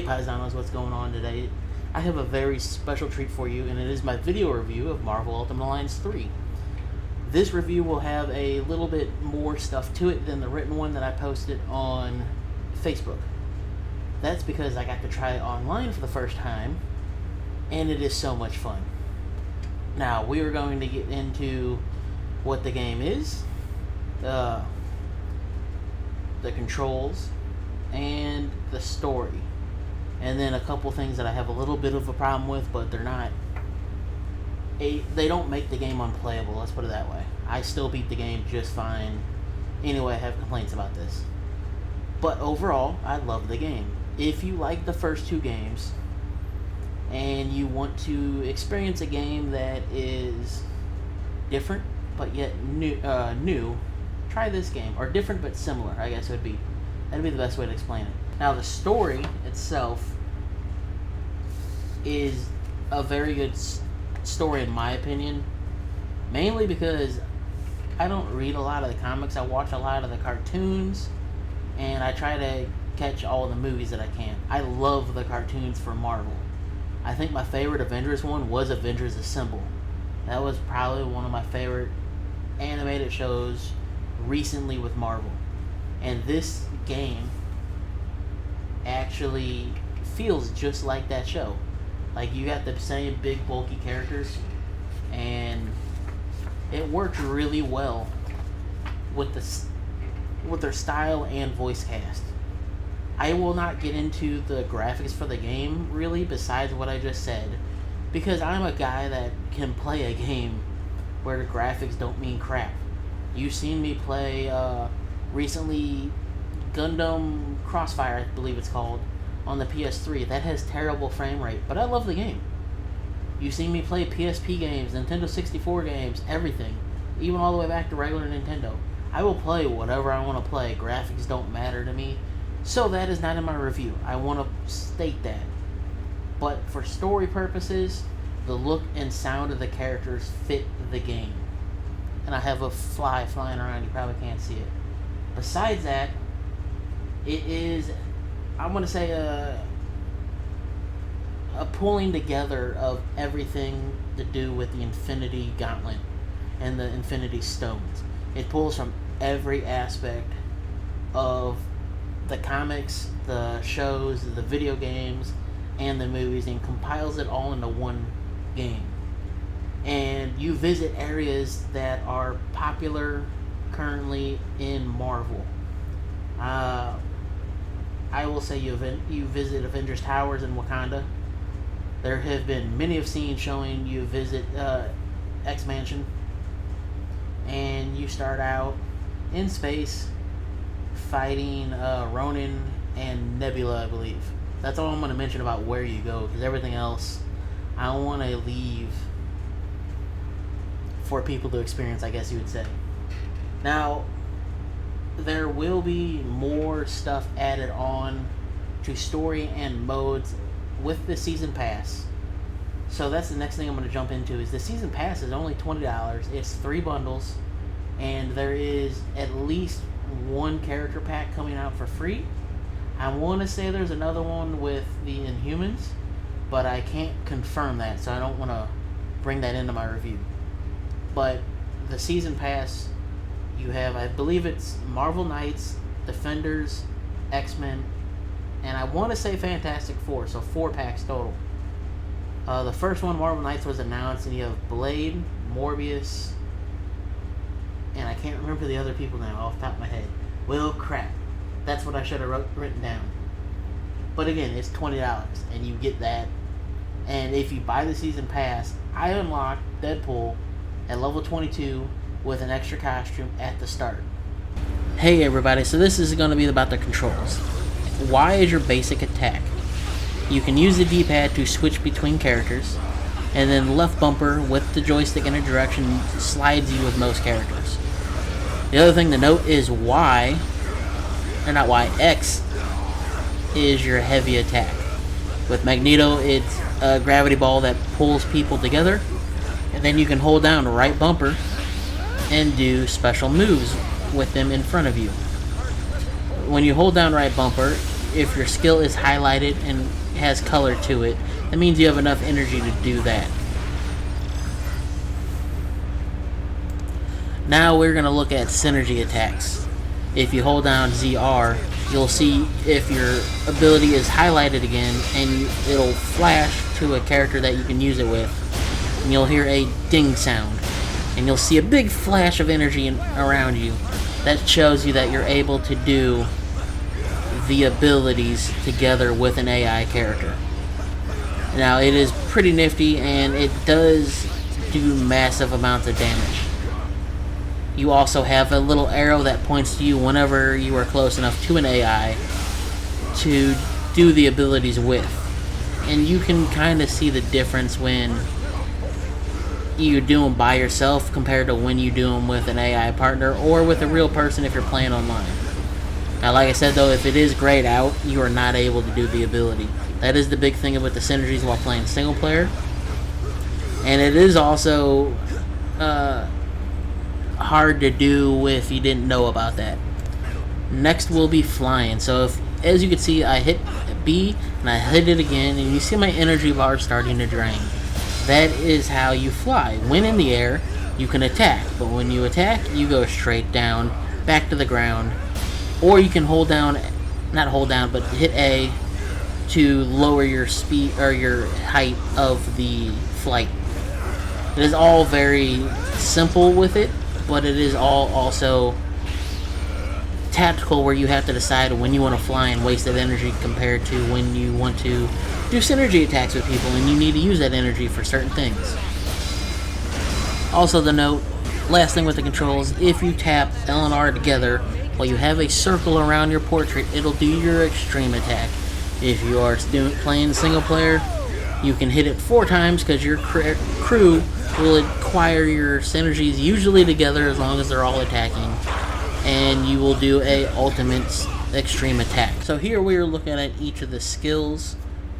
piezanos, what's going on today? I have a very special treat for you, and it is my video review of Marvel Ultimate Alliance 3. This review will have a little bit more stuff to it than the written one that I posted on Facebook. That's because I got to try it online for the first time, and it is so much fun. Now, we are going to get into what the game is, the controls, and the story. And then a couple things that I have a little bit of a problem with, but they're not... They don't make the game unplayable, let's put it that way. I still beat the game just fine. Anyway, I have complaints about this. But overall, I love the game. If you like the first two games, and you want to experience a game that is different, but yet new, try this game. Or different but similar, I guess that'd be the best way to explain it. Now, the story itself is a very good story in my opinion, mainly because I don't read a lot of the comics. I watch a lot of the cartoons, and I try to catch all the movies that I can. I love the cartoons for Marvel. I think my favorite Avengers one was Avengers Assemble. That was probably one of my favorite animated shows recently with Marvel. And this game actually feels just like that show. Like, you got the same big bulky characters, and it worked really well with their style and voice cast. I will not get into the graphics for the game, really, besides what I just said, because I'm a guy that can play a game where the graphics don't mean crap. You've seen me play recently Gundam Crossfire, I believe it's called, on the PS3. That has terrible frame rate, but I love the game. You've seen me play PSP games, Nintendo 64 games, everything, even all the way back to regular Nintendo. I will play whatever I want to play. Graphics don't matter to me, so that is not in my review. I want to state that. But for story purposes, the look and sound of the characters fit the game. And I have a fly flying around, you probably can't see it. Besides that, it is, I want to say, a pulling together of everything to do with the Infinity Gauntlet and the Infinity Stones. It pulls from every aspect of the comics, the shows, the video games, and the movies, and compiles it all into one game. And you visit areas that are popular currently in Marvel. I will say you visit Avengers Towers in Wakanda. There have been many of scenes showing you visit X-Mansion. And you start out in space fighting Ronan and Nebula, I believe. That's all I'm going to mention about where you go, because everything else I want to leave for people to experience, I guess you would say. Now, there will be more stuff added on to story and modes with the season pass. So that's the next thing I'm going to jump into. Is the season pass is only $20. It's 3 bundles, and there is at least one character pack coming out for free. I want to say there's another one with the Inhumans, but I can't confirm that, so I don't want to bring that into my review. But the season pass, you have, I believe it's Marvel Knights, Defenders, X-Men, and I want to say Fantastic Four, so 4 packs total. The first one, Marvel Knights, was announced, and you have Blade, Morbius, and I can't remember the other people now off the top of my head. Well, crap. That's what I should have written down. But again, it's $20, and you get that. And if you buy the season pass, I unlock Deadpool at level 22 with an extra costume at the start. Hey everybody, so this is going to be about the controls. Y is your basic attack. You can use the D-pad to switch between characters, and then left bumper with the joystick in a direction slides you with most characters. The other thing to note is X is your heavy attack. With Magneto, it's a gravity ball that pulls people together, and then you can hold down right bumper and do special moves with them in front of you. When you hold down right bumper, if your skill is highlighted and has color to it, that means you have enough energy to do that. Now we're going to look at synergy attacks. If you hold down ZR, you'll see if your ability is highlighted again, and it'll flash to a character that you can use it with, and you'll hear a ding sound, and you'll see a big flash of energy around you. That shows you that you're able to do the abilities together with an AI character. Now, it is pretty nifty, and it does do massive amounts of damage. You also have a little arrow that points to you whenever you are close enough to an AI to do the abilities with. And you can kind of see the difference when you do them by yourself compared to when you do them with an AI partner or with a real person if you're playing online. Now, like I said though, if it is grayed out, you are not able to do the ability. That is the big thing with the synergies while playing single player. And it is also hard to do if you didn't know about that. Next will be flying. So if, as you can see, I hit B and I hit it again, and you see my energy bar starting to drain. That is how you fly. When in the air, you can attack, but when you attack, you go straight down, back to the ground, or you can hold down, not hold down, but hit A to lower your speed or your height of the flight. It is all very simple with it, but it is all also tactical, where you have to decide when you want to fly and waste that energy compared to when you want to do synergy attacks with people and you need to use that energy for certain things. Also, the note, last thing with the controls, if you tap L and R together while you have a circle around your portrait, it'll do your extreme attack. If you are playing single player, you can hit it 4 times because your crew will acquire your synergies usually together as long as they're all attacking, and you will do a ultimate extreme attack. So here we are looking at each of the skills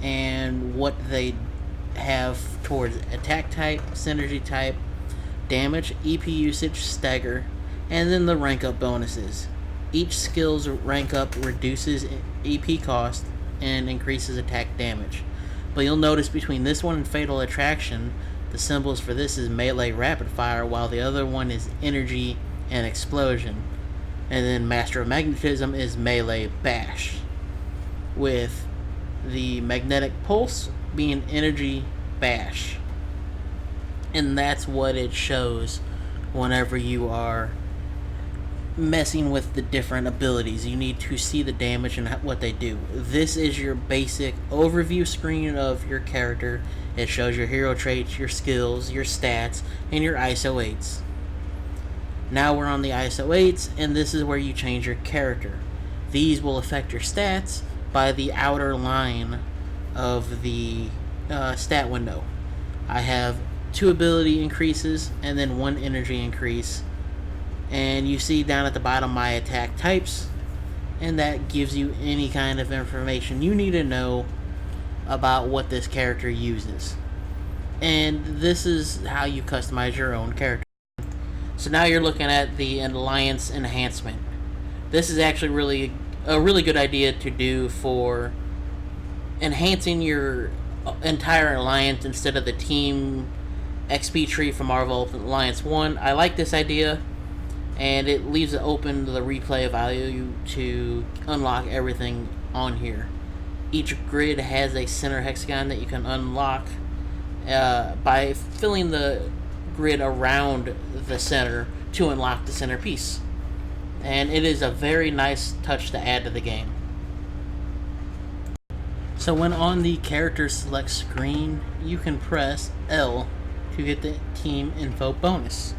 and what they have towards attack type, synergy type, damage, EP usage, stagger, and then the rank up bonuses. Each skill's rank up reduces EP cost and increases attack damage. But you'll notice between this one and Fatal Attraction, the symbols for this is melee rapid fire, while the other one is energy and explosion. And then Master of Magnetism is melee bash, with the magnetic pulse being energy bash. And that's what it shows whenever you are messing with the different abilities. You need to see the damage and what they do. This is your basic overview screen of your character. It shows your hero traits, your skills, your stats, and your ISO 8s. Now we're on the ISO 8s, and this is where you change your character. These will affect your stats by the outer line of the stat window. I have 2 ability increases and then 1 energy increase. And you see down at the bottom my attack types, and that gives you any kind of information you need to know about what this character uses. And this is how you customize your own character. So now you're looking at the Alliance Enhancement. This is actually a really good idea to do for enhancing your entire alliance instead of the team XP tree from Marvel Alliance 1. I like this idea, and it leaves it open to the replay value to unlock everything on here. Each grid has a center hexagon that you can unlock by filling the grid around the center to unlock the centerpiece. And it is a very nice touch to add to the game. So when on the character select screen, you can press L to get the team info bonus.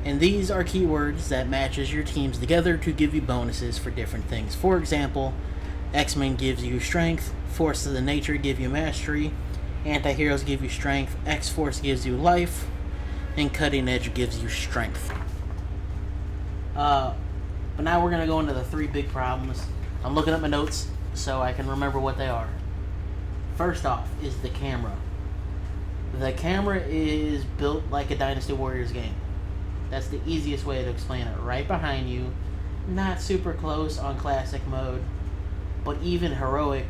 And these are keywords that matches your teams together to give you bonuses for different things. For example, X-Men gives you strength, Force of the Nature give you mastery, Anti-Heroes give you strength, X-Force gives you life, and Cutting Edge gives you strength. But now we're going to go into the 3 big problems. I'm looking at my notes so I can remember what they are. First off is the camera. The camera is built like a Dynasty Warriors game. That's the easiest way to explain it. Right behind you, not super close on classic mode, But even Heroic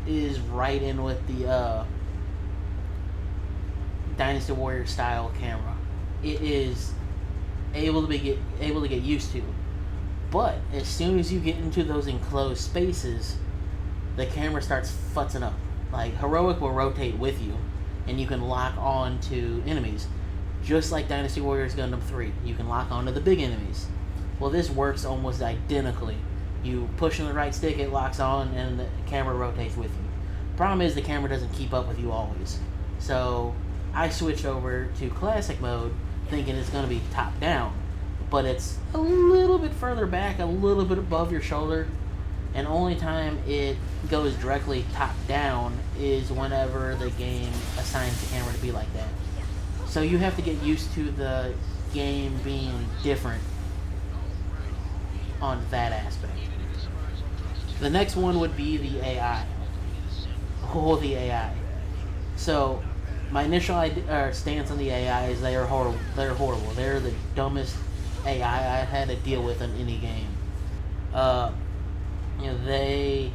is right in with the Dynasty Warrior style camera. It is able to get used to. But as soon as you get into those enclosed spaces, the camera starts futzing up. Like, Heroic will rotate with you, and you can lock on to enemies. Just like Dynasty Warriors Gundam 3, you can lock on to the big enemies. Well, this works almost identically. You push on the right stick, it locks on, and the camera rotates with you. Problem is, the camera doesn't keep up with you always. So, I switched over to Classic mode, thinking it's going to be top-down. But it's a little bit further back, a little bit above your shoulder. And only time it goes directly top-down is whenever the game assigns the camera to be like that. So you have to get used to the game being different on that aspect. The next one would be the AI. Oh, the AI. So, my initial stance on the AI is they are horrible. They're horrible. They're the dumbest AI I've had to deal with in any game. They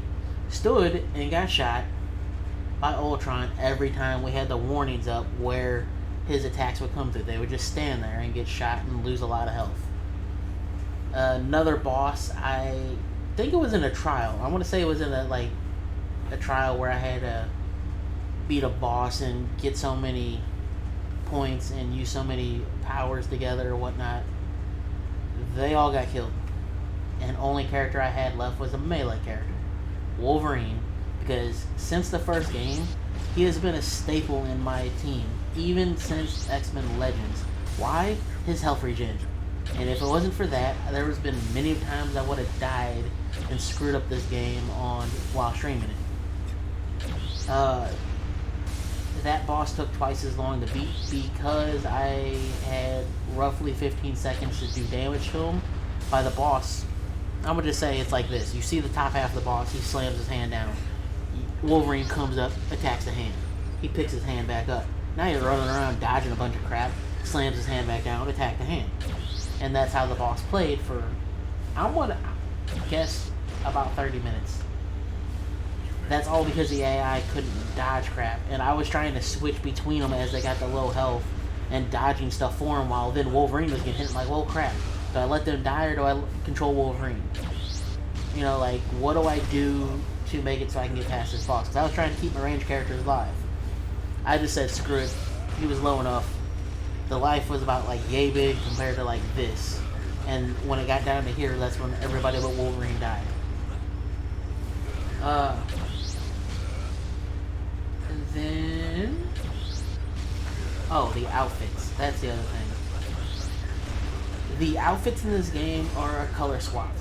stood and got shot by Ultron every time we had the warnings up where his attacks would come through. They would just stand there and get shot and lose a lot of health. Another boss, I think it was in a trial. I want to say it was in a trial where I had to beat a boss and get so many points and use so many powers together or whatnot. They all got killed. And only character I had left was a melee character, Wolverine, because since the first game, he has been a staple in my team, even since X-Men Legends. Why? His health regen. And if it wasn't for that, there has been many times I would have died and screwed up this game while streaming it. That boss took twice as long to beat because I had roughly 15 seconds to do damage to him. By the boss, I'm going to just say it's like this. You see the top half of the boss, he slams his hand down. Wolverine comes up, attacks the hand. He picks his hand back up. Now you're running around dodging a bunch of crap, slams his hand back down, attack the hand. And that's how the boss played for, I'm going to guess, about 30 minutes. That's all because the AI couldn't dodge crap. And I was trying to switch between them as they got the low health and dodging stuff for them while then Wolverine was getting hit. I'm like, well, crap. Do I let them die or do I control Wolverine? What do I do to make it so I can get past this boss? Because I was trying to keep my ranged characters alive. I just said, screw it. He was low enough. The life was about, yay big compared to, this. And when it got down to here, that's when everybody but Wolverine died. And then... Oh, the outfits. That's the other thing. The outfits in this game are a color swap.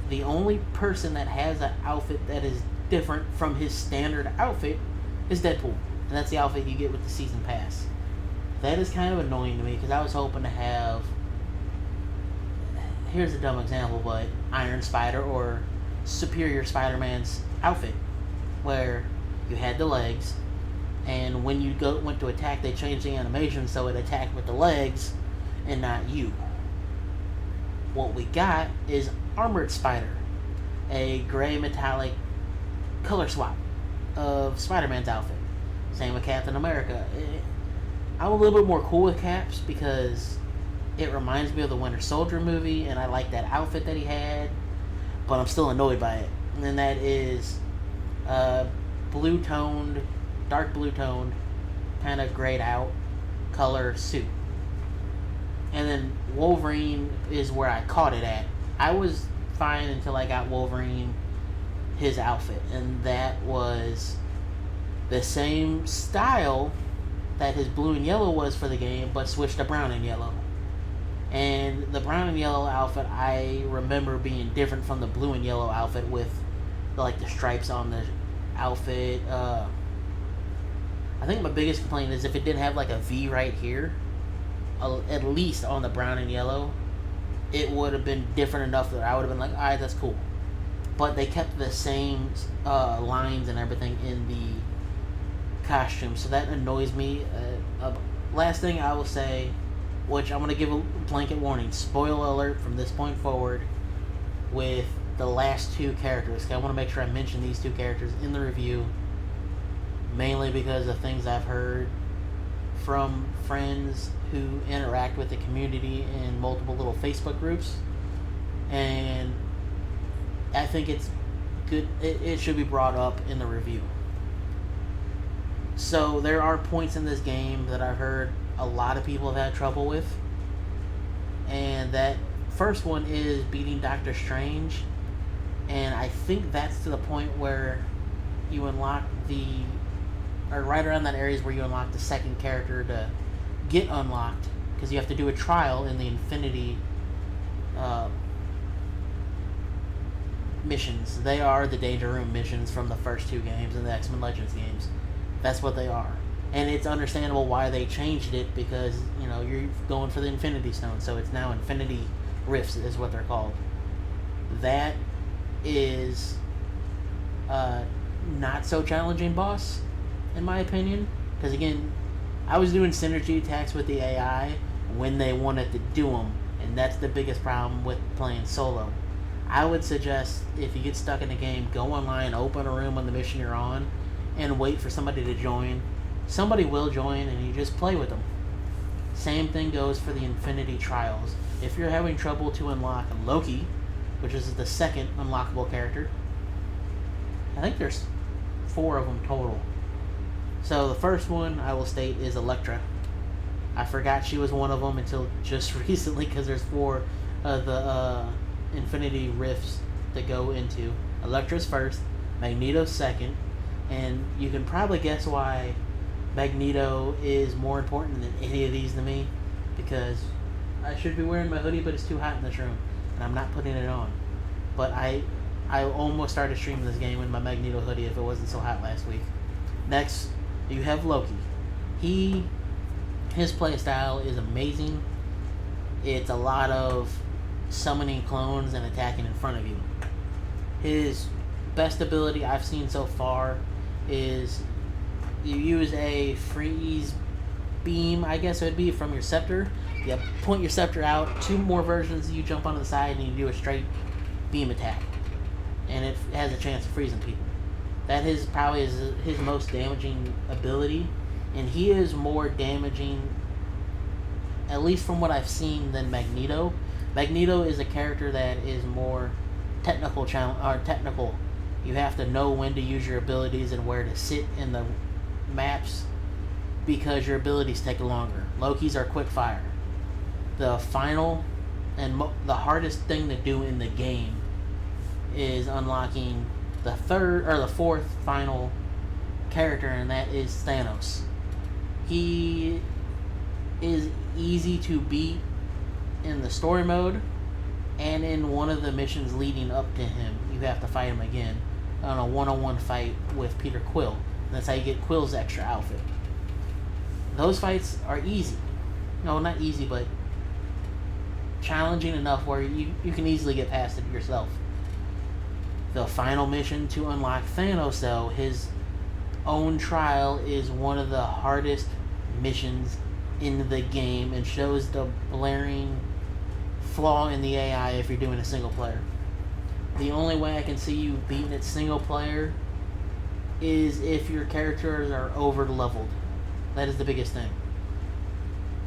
The only person that has an outfit that is different from his standard outfit is Deadpool. And that's the outfit you get with the season pass. That is kind of annoying to me because I was hoping to have... Here's a dumb example, but Iron Spider or Superior Spider-Man's outfit. Where you had the legs, and when you went to attack, they changed the animation so it attacked with the legs and not you. What we got is Armored Spider, a gray metallic color swap of Spider-Man's outfit. Same with Captain America. I'm a little bit more cool with Caps because it reminds me of the Winter Soldier movie, and I like that outfit that he had, but I'm still annoyed by it. And that is dark blue-toned, kind of grayed out color suit. And then Wolverine is where I caught it at. I was fine until I got Wolverine, his outfit. And that was the same style that his blue and yellow was for the game, but switched to brown and yellow. And the brown and yellow outfit, I remember being different from the blue and yellow outfit with the stripes on the outfit. I think my biggest complaint is if it didn't have a V right here, at least on the brown and yellow, it would have been different enough that I would have been like, alright, that's cool. But they kept the same lines and everything in the costume, so that annoys me. Last thing I will say, which I'm going to give a blanket warning, spoiler alert from this point forward, with the last two characters. I want to make sure I mention these two characters in the review, mainly because of things I've heard from friends who interact with the community in multiple little Facebook groups, and I think it's good. It should be brought up in the review. So there are points in this game that I've heard a lot of people have had trouble with, and that first one is beating Doctor Strange, and I think that's to the point where you unlock or right around that area is where you unlock the second character to get unlocked, because you have to do a trial in the Infinity missions. They are the Danger Room missions from the first two games and the X-Men Legends games. That's what they are. And it's understandable why they changed it, because, you're going for the Infinity Stone, so it's now Infinity Rifts is what they're called. That is not so challenging boss, in my opinion, because again, I was doing synergy attacks with the AI when they wanted to do them, and that's the biggest problem with playing solo. I would suggest, if you get stuck in a game, go online, open a room on the mission you're on, and wait for somebody to join. Somebody will join, and you just play with them. Same thing goes for the Infinity Trials. If you're having trouble to unlock Loki, which is the second unlockable character, I think there's 4 of them total. So the first one, I will state, is Elektra. I forgot she was one of them until just recently, because there's 4 of the Infinity Rifts to go into. Elektra's first, Magneto's second, and you can probably guess why Magneto is more important than any of these to me, because I should be wearing my hoodie, but it's too hot in this room, and I'm not putting it on. But I almost started streaming this game in my Magneto hoodie if it wasn't so hot last week. Next, you have Loki. His playstyle is amazing. It's a lot of summoning clones and attacking in front of you. His best ability I've seen so far is you use a freeze beam, I guess it would be, from your scepter. You point your scepter out, 2 more versions, you jump onto the side and you do a straight beam attack. And it has a chance of freezing people. That is probably his most damaging ability, and he is more damaging, at least from what I've seen, than Magneto. Magneto is a character that is more technical. You have to know when to use your abilities and where to sit in the maps, because your abilities take longer. Loki's are quick fire. The final and the hardest thing to do in the game is unlocking the 4th final character, and that is Thanos. He is easy to beat in the story mode, and in one of the missions leading up to him, you have to fight him again on a one-on-one fight with Peter Quill. And that's how you get Quill's extra outfit. Those fights are easy. No, not easy, but challenging enough where you can easily get past it yourself. The final mission to unlock Thanos, though, his own trial, is one of the hardest missions in the game, and shows the blaring flaw in the AI if you're doing a single player. The only way I can see you beating it single player is if your characters are over leveled. That is the biggest thing.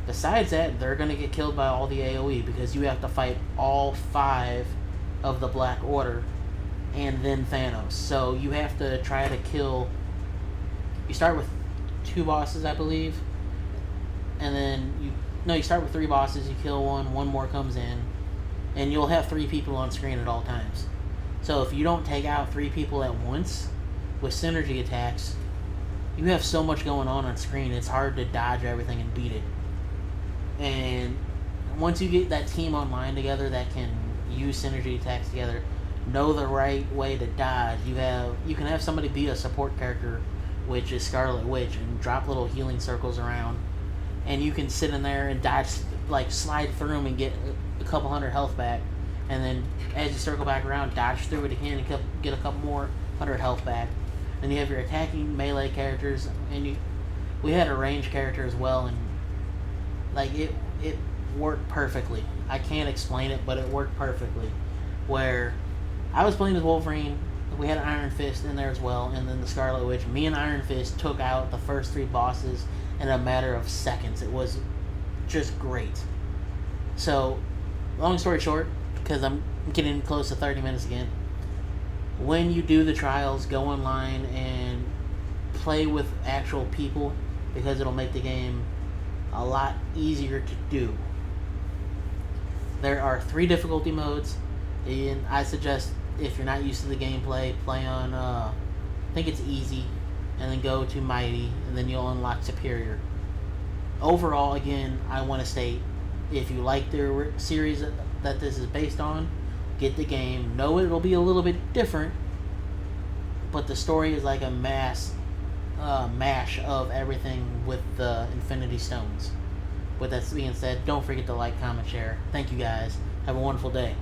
Besides that, they're going to get killed by all the AoE, because you have to fight all 5 of the Black Order and then Thanos. So you have to try to kill... You start with 2 bosses, I believe. And then you start with 3 bosses, you kill one more comes in, and you'll have 3 people on screen at all times. So if you don't take out 3 people at once with synergy attacks, you have so much going on screen, it's hard to dodge everything and beat it. And once you get that team online together that can use synergy attacks together, know the right way to dodge, you can have somebody be a support character, which is Scarlet Witch, and drop little healing circles around, and you can sit in there and dodge, like slide through them and get a couple hundred health back, and then as you circle back around, dodge through it again and get a couple more 100 health back. Then you have your attacking melee characters, and we had a range character as well, and like it worked perfectly. I can't explain it, but it worked perfectly. Where I was playing with Wolverine. We had an Iron Fist in there as well, and then the Scarlet Witch. Me and Iron Fist took out the first 3 bosses in a matter of seconds. It was just great. So, long story short, because I'm getting close to 30 minutes again, when you do the trials, go online and play with actual people, because it'll make the game a lot easier to do. There are 3 difficulty modes, and I suggest, if you're not used to the gameplay, play on, I think it's easy, and then go to mighty, and then you'll unlock superior. Overall, again, I want to state, if you like the series that this is based on, get the game. Know it'll be a little bit different, but the story is like a mash of everything with the Infinity Stones. With that being said, don't forget to like, comment, share. Thank you guys. Have a wonderful day.